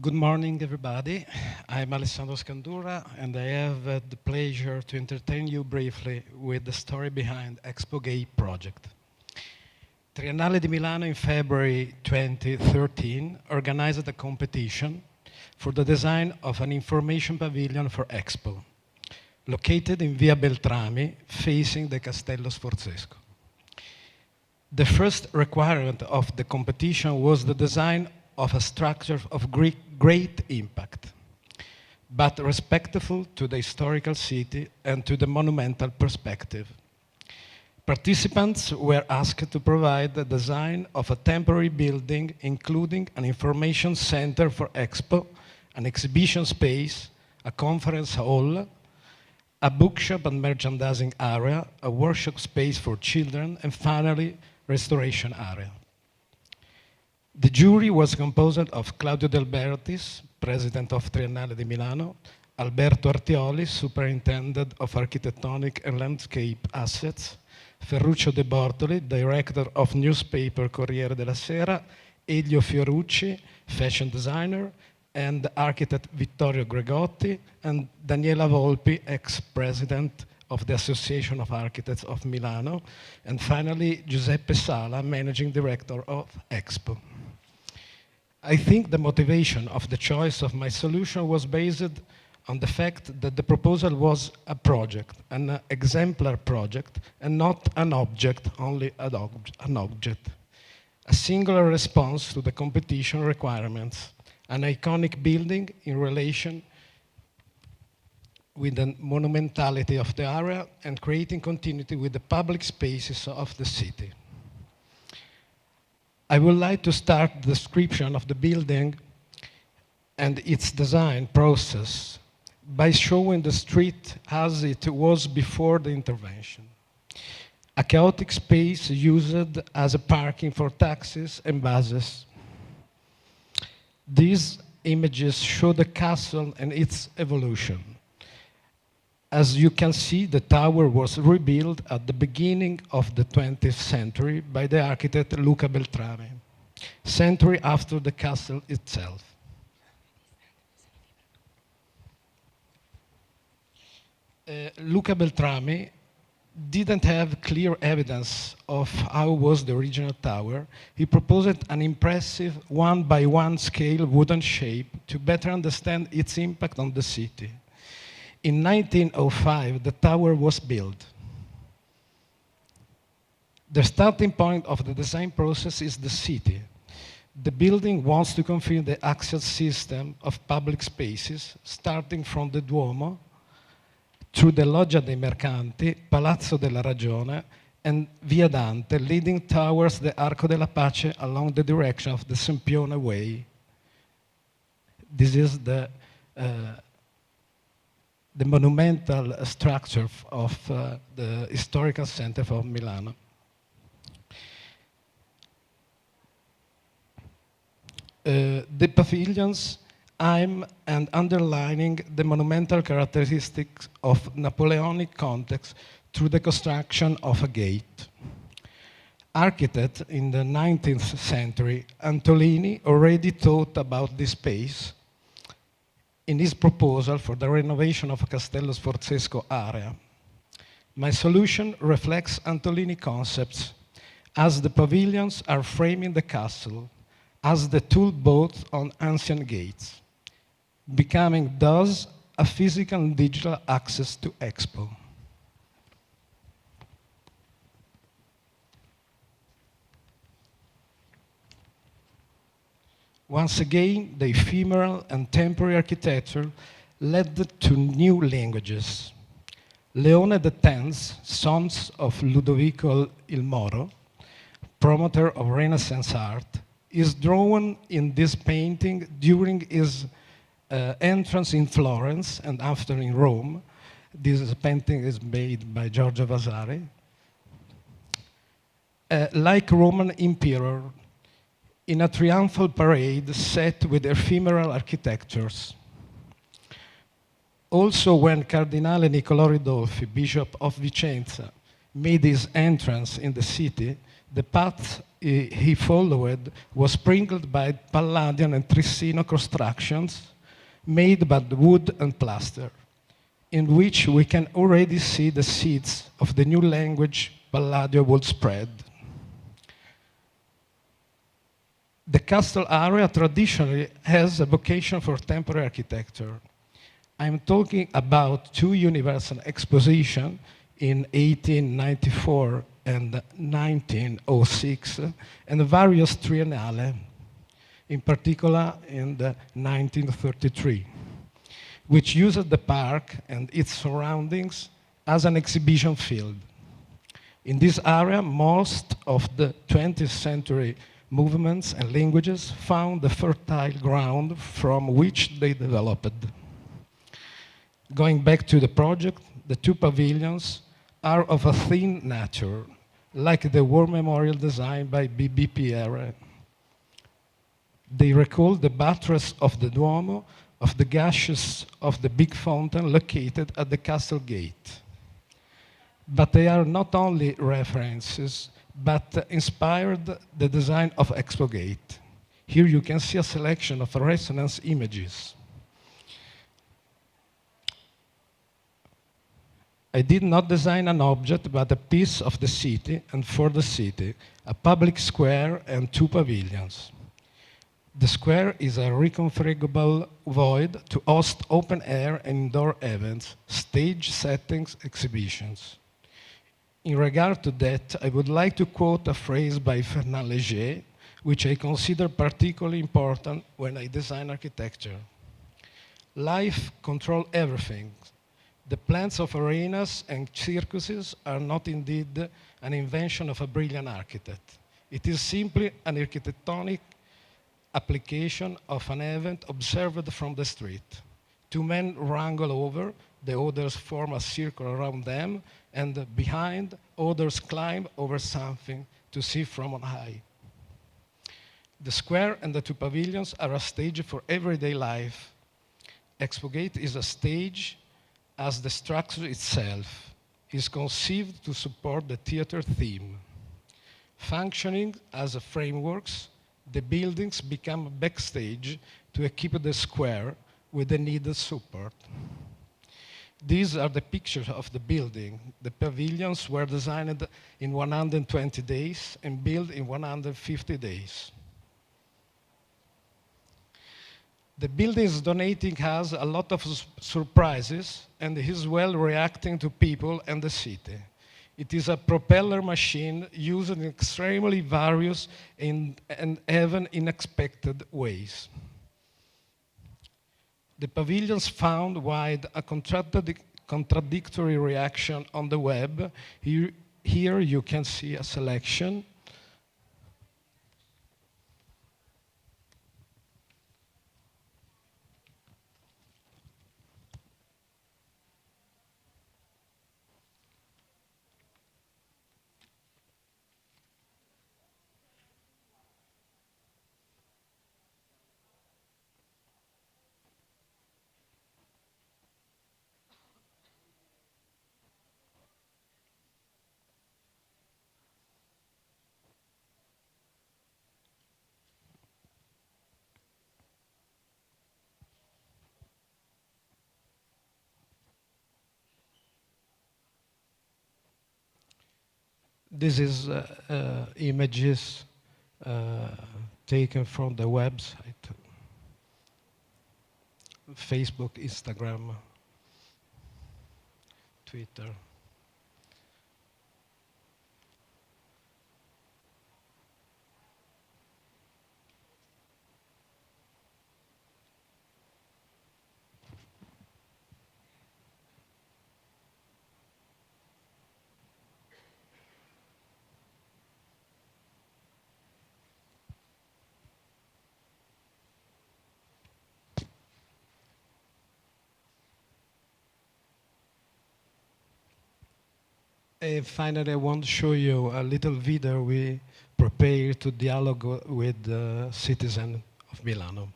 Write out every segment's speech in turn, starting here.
Good morning, everybody. I'm Alessandro Scandurra, and I have the pleasure to entertain you briefly with the story behind Expo-gate project. Triennale di Milano in February 2013 organized a competition for the design of an information pavilion for Expo, located in Via Beltrami, facing the Castello Sforzesco. The first requirement of the competition was the design of a structure of great impact, but respectful to the historical city and to the monumental perspective. Participants were asked to provide the design of a temporary building, including an information center for Expo, an exhibition space, a conference hall, a bookshop and merchandising area, a workshop space for children, and finally, restoration area. The jury was composed of Claudio Del Bertis, president of Triennale di Milano, Alberto Artioli, superintendent of architectonic and landscape assets, Ferruccio De Bortoli, director of newspaper Corriere della Sera, Elio Fiorucci, fashion designer, and architect Vittorio Gregotti, and Daniela Volpi, ex-president of the Association of Architects of Milano, and finally Giuseppe Sala, managing director of Expo. I think the motivation of the choice of my solution was based on the fact that the proposal was a project, an exemplar project, and not an object, only an object. A singular response to the competition requirements, an iconic building in relation with the monumentality of the area and creating continuity with the public spaces of the city. I would like to start the description of the building and its design process by showing the street as it was before the intervention. A chaotic space used as a parking for taxis and buses. These images show the castle and its evolution. As you can see, the tower was rebuilt at the beginning of the 20th century by the architect Luca Beltrami, century after the castle itself. Luca Beltrami didn't have clear evidence of how was the original tower. He proposed an impressive one-by-one scale wooden shape to better understand its impact on the city. In 1905, the tower was built. The starting point of the design process is the city. The building wants to confirm the axial system of public spaces, starting from the Duomo, through the Loggia dei Mercanti, Palazzo della Ragione, and Via Dante, leading towards the Arco della Pace along the direction of the Sempione Way. This is the monumental structure of the historical center of Milano. The pavilions aim and underlining the monumental characteristics of Napoleonic context through the construction of a gate. Architect in the 19th century, Antolini already thought about this space in his proposal for the renovation of Castello Sforzesco area. My solution reflects Antolini concepts, as the pavilions are framing the castle, as the tool both on ancient gates, becoming thus a physical and digital access to Expo. Once again, the ephemeral and temporary architecture led to new languages. Leone X, son of Ludovico il Moro, promoter of Renaissance art, is drawn in this painting during his entrance in Florence and after in Rome. This painting is made by Giorgio Vasari. Like Roman emperor, in a triumphal parade set with ephemeral architectures. Also, when Cardinale Niccolò Ridolfi, Bishop of Vicenza, made his entrance in the city, The path he followed was sprinkled by Palladian and Trissino constructions made by wood and plaster, in which we can already see the seeds of the new language Palladio would spread. The castle area traditionally has a vocation for temporary architecture. I'm talking about two universal expositions in 1894 and 1906, and various triennale, in particular in the 1933, which used the park and its surroundings as an exhibition field. In this area, most of the 20th century movements and languages found the fertile ground from which they developed. Going back to the project, the two pavilions are of a thin nature, like the war memorial designed by B.B. Pierre. They recall the buttress of the Duomo, of the gashes of the big fountain located at the castle gate. But they are not only references, but inspired the design of Expo-gate. Here you can see a selection of resonance images. I did not design an object, but a piece of the city and for the city, a public square and two pavilions. The square is a reconfigurable void to host open air and indoor events, stage settings, exhibitions. In regard to that, I would like to quote a phrase by Fernand Léger, which I consider particularly important when I design architecture. Life controls everything. The plans of arenas and circuses are not indeed an invention of a brilliant architect. It is simply an architectonic application of an event observed from the street. Two men wrangle over, the others form a circle around them, and behind, others climb over something to see from on high. The square and the two pavilions are a stage for everyday life. Expo-gate is a stage as the structure itself is conceived to support the theater theme. Functioning as a frameworks, the buildings become a backstage to equip the square with the needed support. These are the pictures of the building. The pavilions were designed in 120 days and built in 150 days. The building is donating us a lot of surprises and is well reacting to people and the city. It is a propeller machine used in extremely various and even unexpected ways. The pavilions found wide a contradictory reaction on the web. Here you can see a selection. This is images taken from the website, Facebook, Instagram, Twitter. Finally, I want to show you a little video we prepared to dialogue with the citizen of Milano.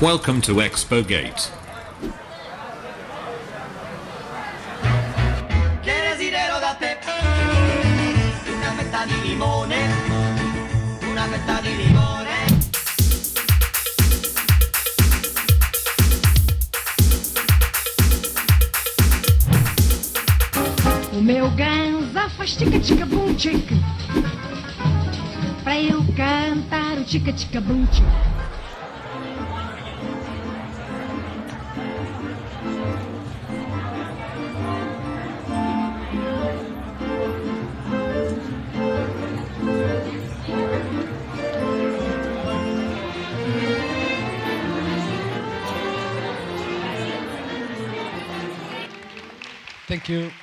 Welcome to Expo-gate. Che desidero da te una fetta di limone, una fetta di limone. O meu ganza faz tica-tica-bum-tica pra eu cantar o tica-tica-bum-tica. Thank you.